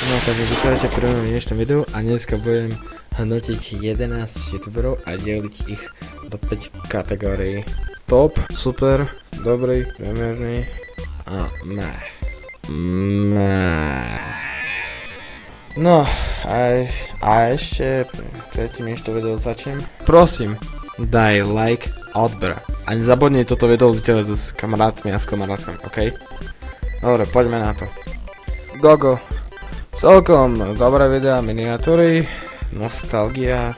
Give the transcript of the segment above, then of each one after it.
No takže vítajte pri mojom dnešnom videu a dneska budem hodnotiť 11 youtuberov a deliť ich do 5 kategórií. Top, super, dobrý, priemerný a meh. No a ešte predtým, než to video začnem, prosím, daj like a odber. A nezabudni toto video zdieľať s kamarátmi a s kamarátkami, ok? Dobre, poďme na to. Gogo. Celkom dobré videá, miniatúry, nostalgia,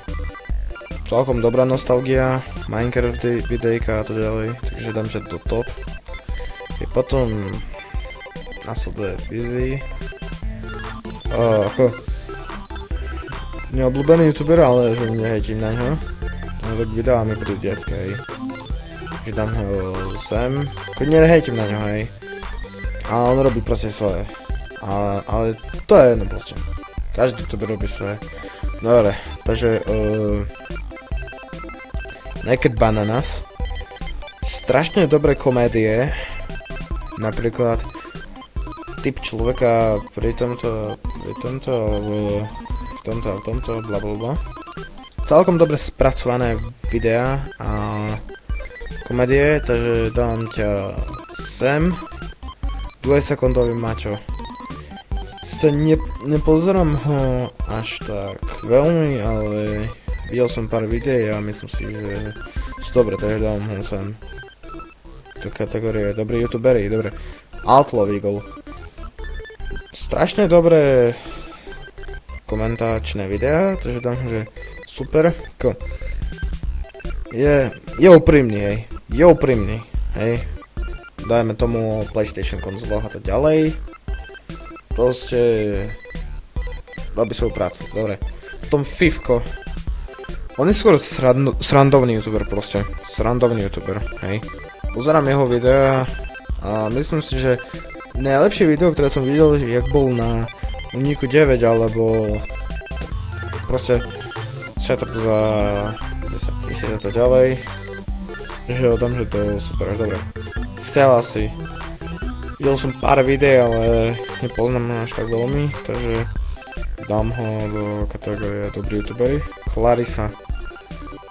celkom dobrá nostalgia, Minecraft videjka a to ďalej, takže dám ťa do top. I potom nasleduje Fizy. Neobľúbený youtuber, ale že nehejtím na ňo. No tak videá mi prídu detské, hej. Takže dám ho sem. Nehejtím na ňo, hej. Ale on robí proste svoje. Ale to je jedno proste. Každý to robí svoje. Dobre, takže Naked Bananas. Strašne dobré komédie. Napríklad typ človeka pri tomto blablabla. Celkom dobre spracované videá a komédie, takže dám ťa sem. 2-sekundový mačo. Nepozerám ho až tak veľmi, ale videl som pár videí a myslím si, že sú dobre, takže dám ho sem. Do kategórie dobrí youtuberi, dobre. Outlaw Eagle. Strašne dobré komentáčne videá, takže dám ho, že super. Je úprimný, hej. Je úprimný, hej. Dajme tomu PlayStation konzolách a to ďalej. Proste robí svoju prácu, dobre. Potom Fivko. On je skôr srandovný youtuber proste. Srandovný youtuber, hej. Pozerám jeho videá a myslím si, že najlepšie video, ktoré som videl, že jak bol na Uniku 9, alebo proste setup za 10 000 a to ďalej. Takže ho dám, že to je super, dobre. Selassie. Videl som pár videí, ale nepoznám ho až tak veľmi, takže dám ho do kategórie dobrý youtuberi. Clarissa.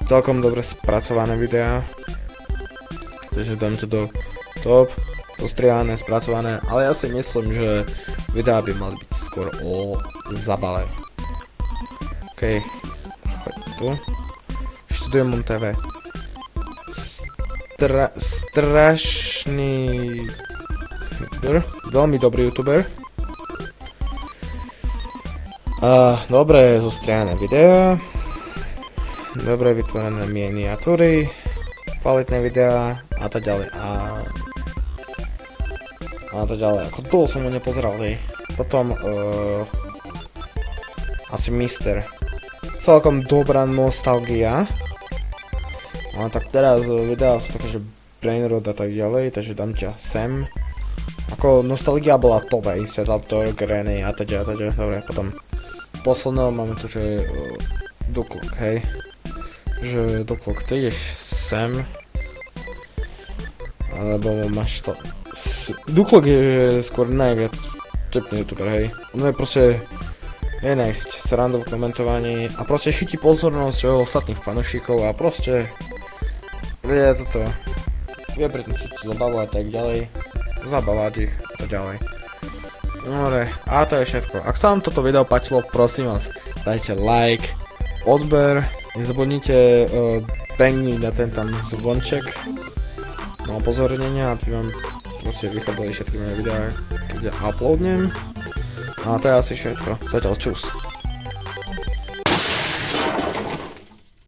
Celkom dobre spracované videá, takže dám to do top, dostrihané, spracované, ale ja si myslím, že videá by mali byť skôr o zabale. OK, choď tu. Študujem TV. Strašný youtuber, veľmi dobrý youtuber. Dobre zostrihané videá, dobre vytvorené miniatúry, kvalitné videá a tak ďalej. A tak ďalej, ako dlho som ho nepozeral, hej. Potom asi Mister. Celkom dobrá nostalgia. A tak teraz videá sú také, že Brainrot a tak ďalej, takže dám ťa sem. Ako nostalgia bola top, hej, Setup Tour, Granny a tak ďalej, dobre, potom posledného máme tu, že Duklok, hej. Že Duklok, ty ideš sem. Alebo máš to. Duklok je skôr najviac tepný youtuber, hej. On je proste nájsť srandu v komentovaní a proste chytí pozornosť ostatných fanúšikov a proste vie toto. Vie pri tom chytiť zabavu a tak ďalej. Zabavať ich a tak ďalej. Dobre, a to je všetko. Ak sa vám toto video páčilo, prosím vás, dajte like, odber, nezabudnite bangniť na ten tam zvonček na upozornenia, aby vám proste vychádzali všetky moje videá, keď ja uploadnem. A to je asi všetko. Zatiaľ čus.